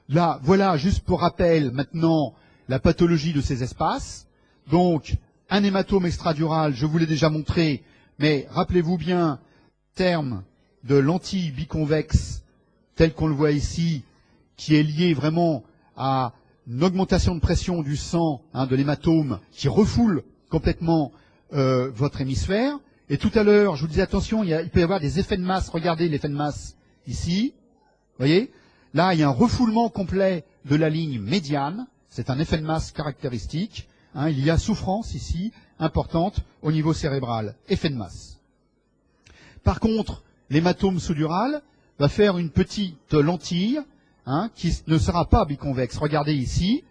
là, voilà, juste pour rappel, maintenant, la pathologie de ces espaces. Donc, un hématome extradural, je vous l'ai déjà montré, mais rappelez-vous bien, terme de lentille biconvexe, tel qu'on le voit ici, qui est lié vraiment à une augmentation de pression du sang, hein, de l'hématome, qui refoule complètement votre hémisphère. Et tout à l'heure, je vous disais, attention, il peut y avoir des effets de masse. Regardez l'effet de masse ici. Vous voyez? Là, il y a un refoulement complet de la ligne médiane. C'est un effet de masse caractéristique. Hein, il y a souffrance ici, importante, au niveau cérébral. Effet de masse. Par contre, l'hématome sous-dural va faire une petite lentille, hein, qui ne sera pas biconvexe. Regardez ici,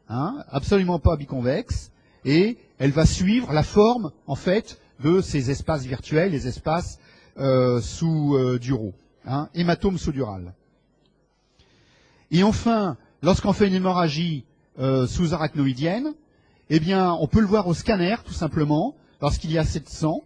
hein, absolument pas biconvexe. Et elle va suivre la forme, en fait, de ces espaces virtuels, les espaces sous-duraux. Hein, hématome sous-dural. Et enfin, lorsqu'on fait une hémorragie sous-arachnoïdienne, eh bien, on peut le voir au scanner, tout simplement, lorsqu'il y a assez de sang.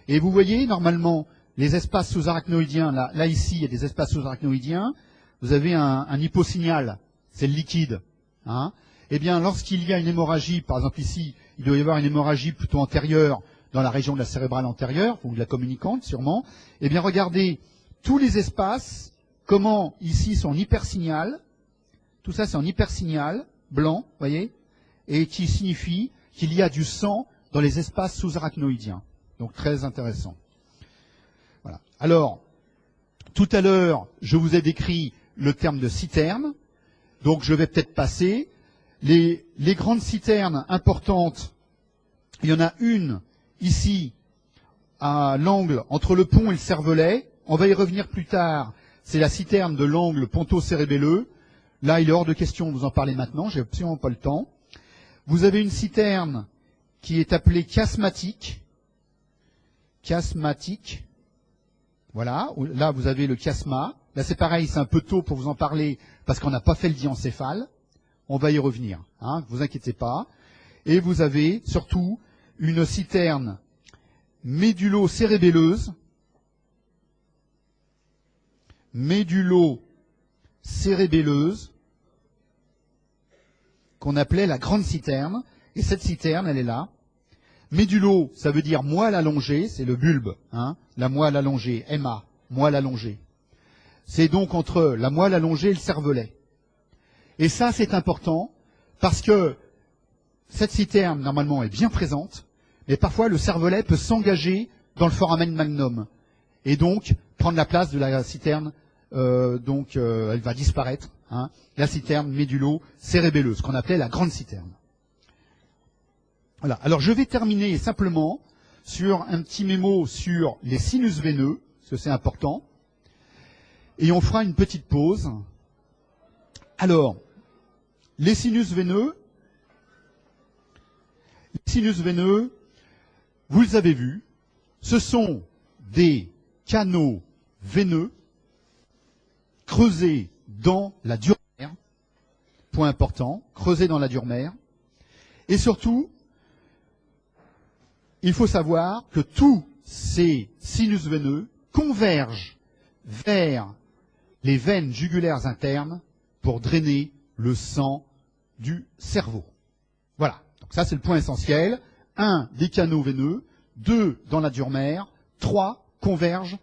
Et vous voyez, normalement, les espaces sous-arachnoïdiens, là ici, il y a des espaces sous-arachnoïdiens, vous avez un hyposignal, c'est le liquide. Hein. Eh bien, lorsqu'il y a une hémorragie, par exemple ici, il doit y avoir une hémorragie plutôt antérieure, dans la région de la cérébrale antérieure, ou de la communicante sûrement, eh bien regardez, tous les espaces, comment ici sont en hypersignal, tout ça c'est en hypersignal, blanc, voyez, et qui signifie qu'il y a du sang dans les espaces sous-arachnoïdiens. Donc très intéressant. Voilà. Alors, tout à l'heure, je vous ai décrit le terme de citerne, donc je vais peut-être passer. Les grandes citernes importantes, il y en a une ici, à l'angle entre le pont et le cervelet. On va y revenir plus tard. C'est la citerne de l'angle ponto-cérébelleux. Là, il est hors de question de vous en parler maintenant. J'ai absolument pas le temps. Vous avez une citerne qui est appelée chiasmatique. Chiasmatique. Voilà. Là, vous avez le chiasma. Là, c'est pareil, c'est un peu tôt pour vous en parler parce qu'on n'a pas fait le diencéphale. On va y revenir. Hein, ne vous inquiétez pas. Et vous avez surtout une citerne médulo-cérébelleuse, qu'on appelait la grande citerne. Et cette citerne, elle est là. Médulo, ça veut dire moelle allongée, c'est le bulbe, hein, la moelle allongée, MA, moelle allongée. C'est donc entre la moelle allongée et le cervelet. Et ça, c'est important, parce que cette citerne, normalement, est bien présente, mais parfois le cervelet peut s'engager dans le foramen magnum, et donc prendre la place de la citerne, elle va disparaître, hein, la citerne médulo-cérébelleuse, qu'on appelait la grande citerne. Voilà. Alors je vais terminer simplement sur un petit mémo sur les sinus veineux, parce que c'est important, et on fera une petite pause. Alors, les sinus veineux, vous les avez vus, ce sont des canaux veineux creusés dans la dure mer, point important, creusés dans la dure mer, et surtout, il faut savoir que tous ces sinus veineux convergent vers les veines jugulaires internes pour drainer le sang du cerveau. Voilà. Donc ça, c'est le point essentiel. 1, des canaux veineux. 2, dans la dure mer. 3, convergent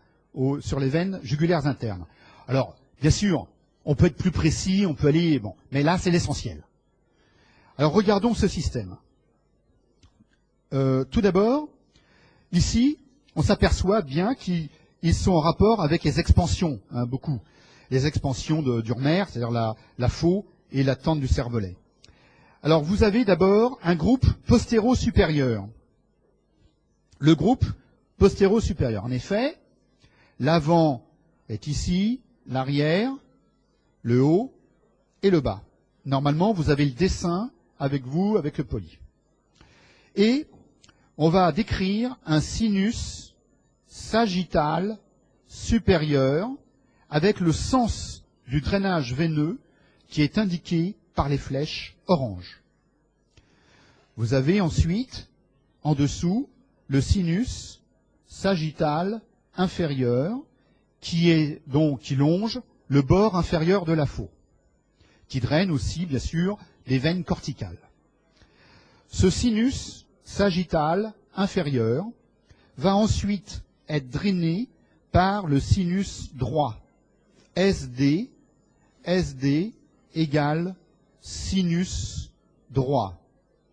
sur les veines jugulaires internes. Alors, bien sûr, on peut être plus précis, on peut aller... Bon, mais là, c'est l'essentiel. Alors, regardons ce système. Tout d'abord, ici, on s'aperçoit bien qu'ils sont en rapport avec les expansions, hein, beaucoup. Les expansions de dure mer, c'est-à-dire la faux et la tente du cervelet. Alors, vous avez d'abord un groupe postéro-supérieur. Le groupe postéro-supérieur. En effet, l'avant est ici, l'arrière le haut et le bas. Normalement, vous avez le dessin avec vous, avec le poli. Et on va décrire un sinus sagittal supérieur avec le sens du drainage veineux qui est indiqué par les flèches orange. Vous avez ensuite, en dessous, le sinus sagittal inférieur qui longe le bord inférieur de la faux, qui draine aussi, bien sûr, les veines corticales. Ce sinus sagittal inférieur va ensuite être drainé par le sinus droit. SD égale sinus droit.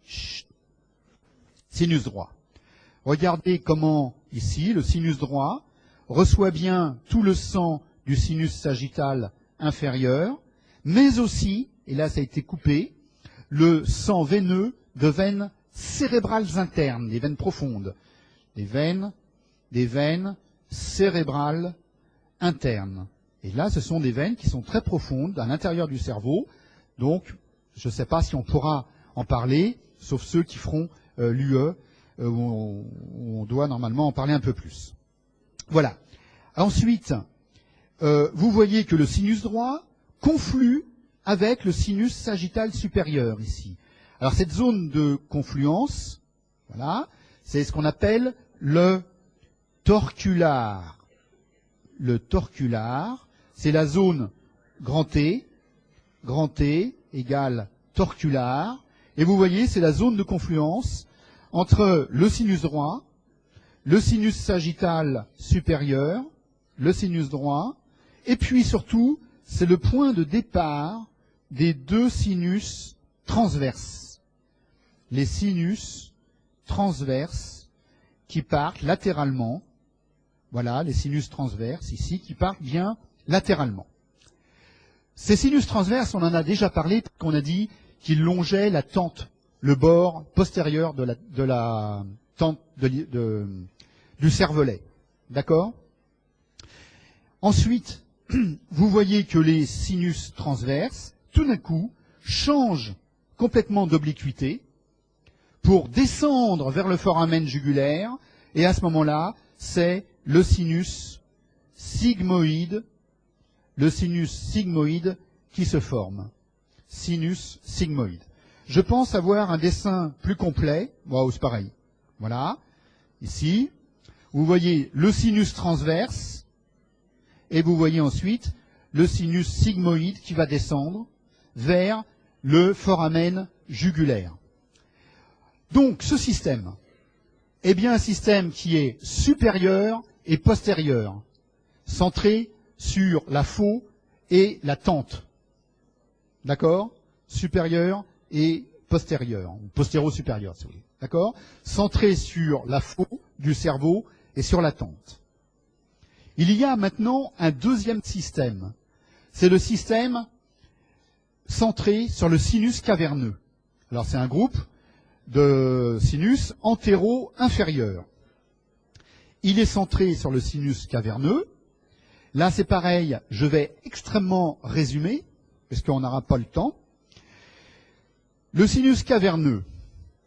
Chut. Sinus droit. Regardez comment, ici, le sinus droit reçoit bien tout le sang du sinus sagittal inférieur, mais aussi, et là ça a été coupé, le sang veineux de veines cérébrales internes, des veines profondes, des veines cérébrales internes. Et là, ce sont des veines qui sont très profondes à l'intérieur du cerveau. Donc, je ne sais pas si on pourra en parler, sauf ceux qui feront l'UE, où on doit normalement en parler un peu plus. Voilà. Ensuite, vous voyez que le sinus droit conflue avec le sinus sagittal supérieur ici. Alors cette zone de confluence, voilà, c'est ce qu'on appelle le torcular. Le torcular, c'est la zone grand T égale torcular, et vous voyez, c'est la zone de confluence entre le sinus droit, le sinus sagittal supérieur, le sinus droit, et puis surtout, c'est le point de départ des deux sinus transverses. Les sinus transverses qui partent latéralement. Voilà, les sinus transverses ici qui partent bien latéralement. Ces sinus transverses, on en a déjà parlé, qu'on a dit qu'ils longeaient la tente, le bord postérieur de la tente du cervelet. D'accord ? Ensuite, vous voyez que les sinus transverses, tout d'un coup, changent complètement d'obliquité pour descendre vers le foramen jugulaire, et à ce moment-là, c'est le sinus sigmoïde qui se forme. Sinus sigmoïde. Je pense avoir un dessin plus complet. Waouh, c'est pareil. Voilà. Ici, vous voyez le sinus transverse, et vous voyez ensuite le sinus sigmoïde qui va descendre vers le foramen jugulaire. Donc, ce système est bien un système qui est supérieur et postérieur, centré sur la faux et la tente. D'accord ? Supérieur et postérieur, ou postéro-supérieur, si vous voulez. D'accord ? Centré sur la faux du cerveau et sur la tente. Il y a maintenant un deuxième système. C'est le système centré sur le sinus caverneux. Alors, c'est un groupe de sinus antéro-inférieur. Il est centré sur le sinus caverneux. Là, c'est pareil, je vais extrêmement résumer, parce qu'on n'aura pas le temps. Le sinus caverneux,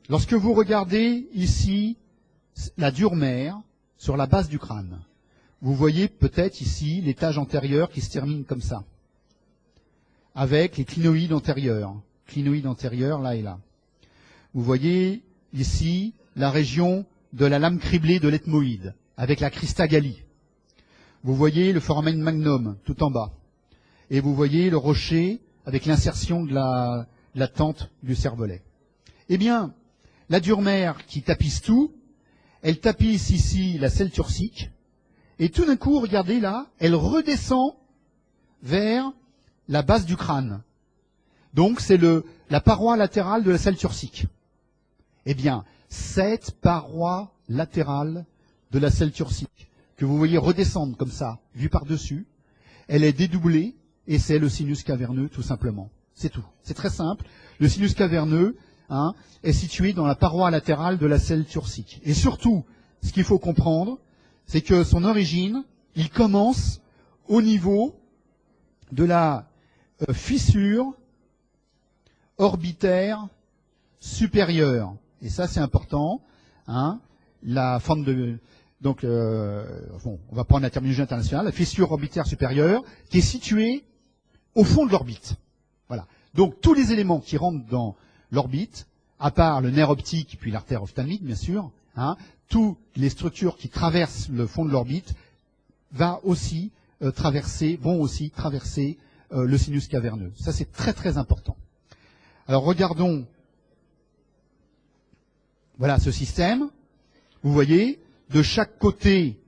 lorsque vous regardez ici la dure mère sur la base du crâne, vous voyez peut-être ici l'étage antérieur qui se termine comme ça, avec les clinoïdes antérieurs. Clinoïdes antérieurs, là et là. Vous voyez ici la région de la lame criblée de l'ethmoïde, avec la cristagalie. Vous voyez le foramen magnum, tout en bas. Et vous voyez le rocher avec l'insertion de la tente du cervelet. Eh bien, la dure mère qui tapisse tout, elle tapisse ici la selle turcique, et tout d'un coup, regardez là, elle redescend vers la base du crâne. Donc, c'est la paroi latérale de la selle turcique. Eh bien, cette paroi latérale de la selle turcique, que vous voyez redescendre comme ça, vue par-dessus, elle est dédoublée, et c'est le sinus caverneux, tout simplement. C'est tout. C'est très simple. Le sinus caverneux est situé dans la paroi latérale de la selle turcique. Et surtout, ce qu'il faut comprendre, c'est que son origine, il commence au niveau de la fissure orbitaire supérieure. Et ça, c'est important. Hein. La forme de... Donc, bon, on va prendre la terminologie internationale. La fissure orbitaire supérieure qui est située au fond de l'orbite. Voilà. Donc, tous les éléments qui rentrent dans l'orbite, à part le nerf optique puis l'artère ophtalmique, bien sûr, hein, toutes les structures qui traversent le fond de l'orbite vont aussi traverser le sinus caverneux. Ça, c'est très très important. Alors, regardons, voilà ce système. Vous voyez, de chaque côté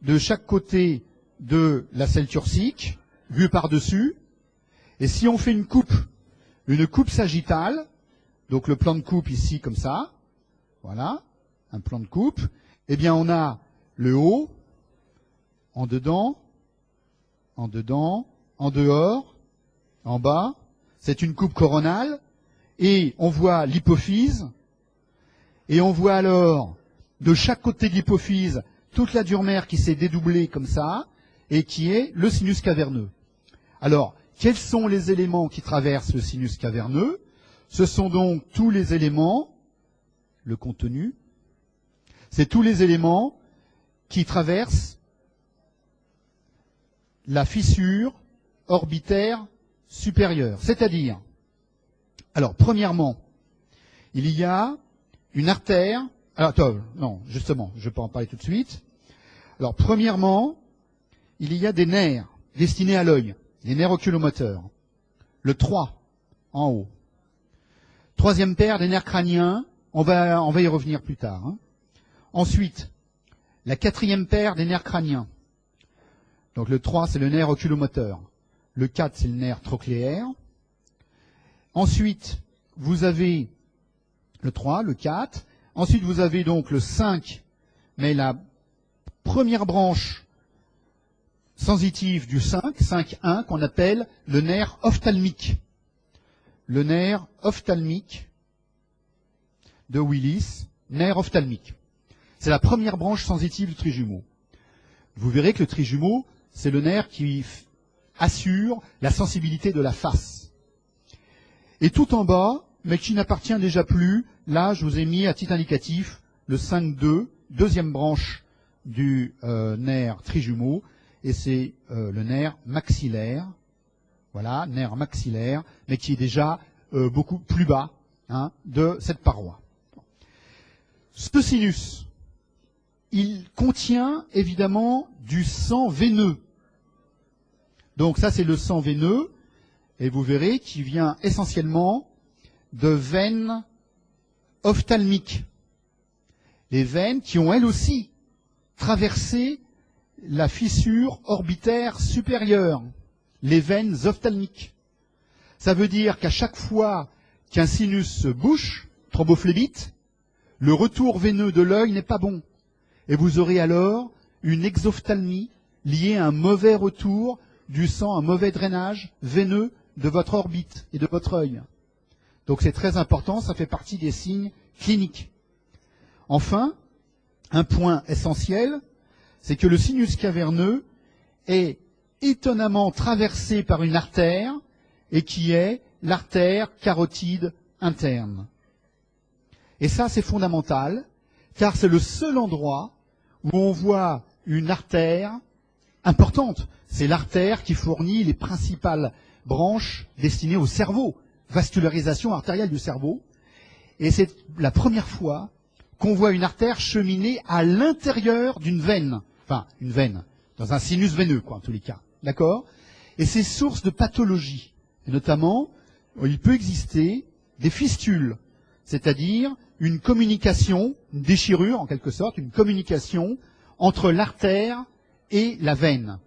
de la selle turcique, vue par-dessus. Et si on fait une coupe sagittale, donc le plan de coupe ici comme ça, voilà, un plan de coupe, eh bien on a le haut, en dedans, en dehors, en bas. C'est une coupe coronale, et on voit l'hypophyse, et on voit alors, de chaque côté de l'hypophyse, toute la dure mère qui s'est dédoublée comme ça, et qui est le sinus caverneux. Alors, quels sont les éléments qui traversent le sinus caverneux? Ce sont donc tous les éléments, le contenu, c'est tous les éléments qui traversent la fissure orbitaire supérieure. C'est-à-dire, alors, premièrement, il y a une artère. Alors, attends, non, justement, je peux en parler tout de suite. Alors, premièrement, il y a des nerfs destinés à l'œil, les nerfs oculomoteurs. Le 3, en haut. Troisième paire, des nerfs crâniens, on va y revenir plus tard. Hein. Ensuite, la quatrième paire des nerfs crâniens. Donc le 3, c'est le nerf oculomoteur. Le 4, c'est le nerf trochléaire. Ensuite, vous avez le 3, le 4. Ensuite, vous avez donc le 5, mais la première branche sensitive du 5, 5-1, qu'on appelle le nerf ophtalmique. Le nerf ophtalmique de Willis, nerf ophtalmique. C'est la première branche sensitive du trijumeau. Vous verrez que le trijumeau, c'est le nerf qui assure la sensibilité de la face. Et tout en bas, mais qui n'appartient déjà plus, là, je vous ai mis à titre indicatif le 5-2, deuxième branche du nerf trijumeau, et c'est le nerf maxillaire. Voilà, nerf maxillaire, mais qui est déjà beaucoup plus bas hein, de cette paroi. Ce sinus, il contient évidemment du sang veineux. Donc ça, c'est le sang veineux, et vous verrez qu'il vient essentiellement de veines ophtalmiques. Les veines qui ont elles aussi traversé la fissure orbitaire supérieure. Les veines ophtalmiques. Ça veut dire qu'à chaque fois qu'un sinus se bouche, thrombophlébite, le retour veineux de l'œil n'est pas bon. Et vous aurez alors une exophtalmie liée à un mauvais retour du sang, un mauvais drainage veineux de votre orbite et de votre œil. Donc c'est très important, ça fait partie des signes cliniques. Enfin, un point essentiel, c'est que le sinus caverneux est étonnamment traversé par une artère et qui est l'artère carotide interne. Et ça, c'est fondamental, car c'est le seul endroit où on voit une artère importante. C'est l'artère qui fournit les principales branches destinées au cerveau, vascularisation artérielle du cerveau. Et c'est la première fois qu'on voit une artère cheminer à l'intérieur d'une veine. Enfin, une veine, dans un sinus veineux, quoi, en tous les cas. D'accord? Et c'est source de pathologie. Et notamment, il peut exister des fistules, c'est-à-dire une communication, une déchirure en quelque sorte, une communication entre l'artère et la veine.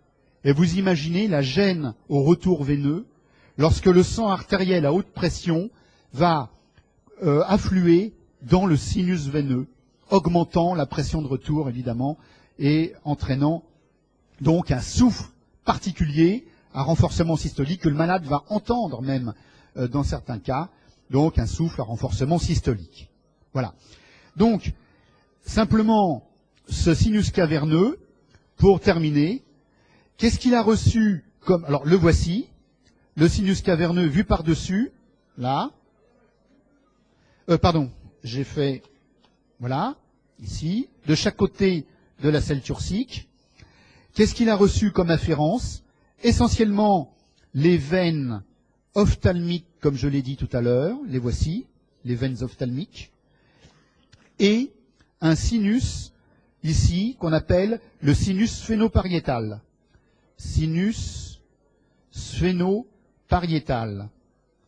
Et vous imaginez la gêne au retour veineux lorsque le sang artériel à haute pression va affluer dans le sinus veineux, augmentant la pression de retour évidemment et entraînant donc un souffle particulier, un renforcement systolique que le malade va entendre même dans certains cas, donc un souffle à renforcement systolique. Voilà. Donc, simplement, ce sinus caverneux, pour terminer, qu'est-ce qu'il a reçu comme... Alors, le voici. le sinus caverneux vu par-dessus, là. Pardon, j'ai fait, voilà, ici, de chaque côté de la selle turcique. Qu'est-ce qu'il a reçu comme afférence? Essentiellement, les veines ophtalmiques, comme je l'ai dit tout à l'heure, les voici, les veines ophtalmiques, et un sinus, ici, qu'on appelle le sinus sphénopariétal. Sinus sphénopariétal.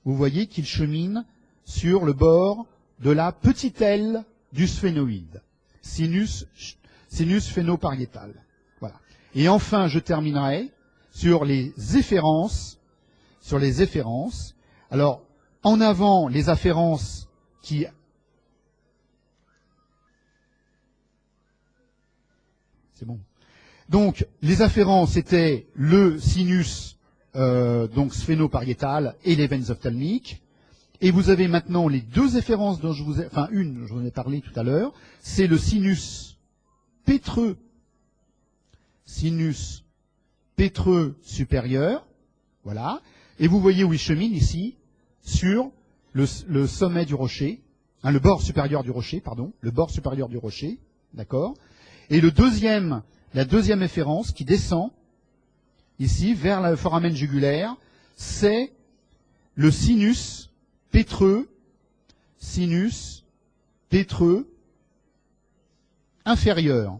Vous voyez qu'il chemine sur le bord de la petite aile du sphénoïde. Sinus sphénopariétal. Voilà. Et enfin, je terminerai sur les efférences. Alors, en avant, les afférences qui... C'est bon. Donc, les afférences étaient le sinus donc sphénopariétal et les veines ophtalmiques. Et vous avez maintenant les deux efférences dont je vous ai... Enfin, une, je vous en ai parlé tout à l'heure. C'est le sinus pétreux supérieur. Voilà. Et vous voyez où il chemine ici, sur le sommet du rocher, le bord supérieur du rocher, d'accord. Et la deuxième efférence qui descend ici vers le foramen jugulaire, c'est le sinus pétreux inférieur.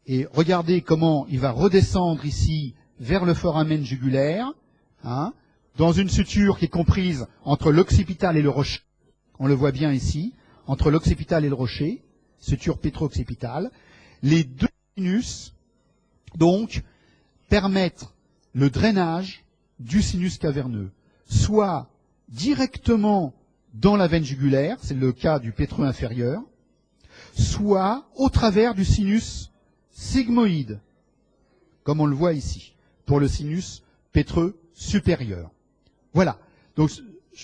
Et regardez comment il va redescendre ici vers le foramen jugulaire, dans une suture qui est comprise entre l'occipital et le rocher. On le voit bien ici, entre l'occipital et le rocher, suture pétro-occipitale. Les deux sinus, donc, permettent le drainage du sinus caverneux, soit directement dans la veine jugulaire, c'est le cas du pétreux inférieur, soit au travers du sinus sigmoïde, comme on le voit ici, pour le sinus pétreux supérieur. Voilà. Donc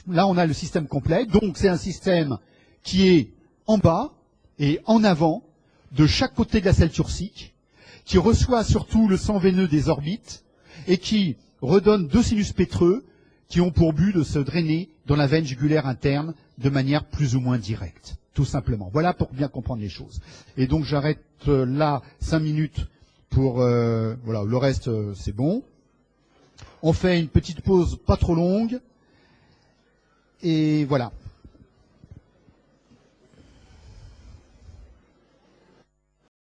là, on a le système complet. Donc c'est un système qui est en bas et en avant de chaque côté de la selle turcique, qui reçoit surtout le sang veineux des orbites et qui redonne deux sinus pétreux qui ont pour but de se drainer dans la veine jugulaire interne de manière plus ou moins directe, tout simplement. Voilà pour bien comprendre les choses. Et donc j'arrête là 5 minutes pour... voilà, le reste, c'est bon. On fait une petite pause pas trop longue. Et voilà.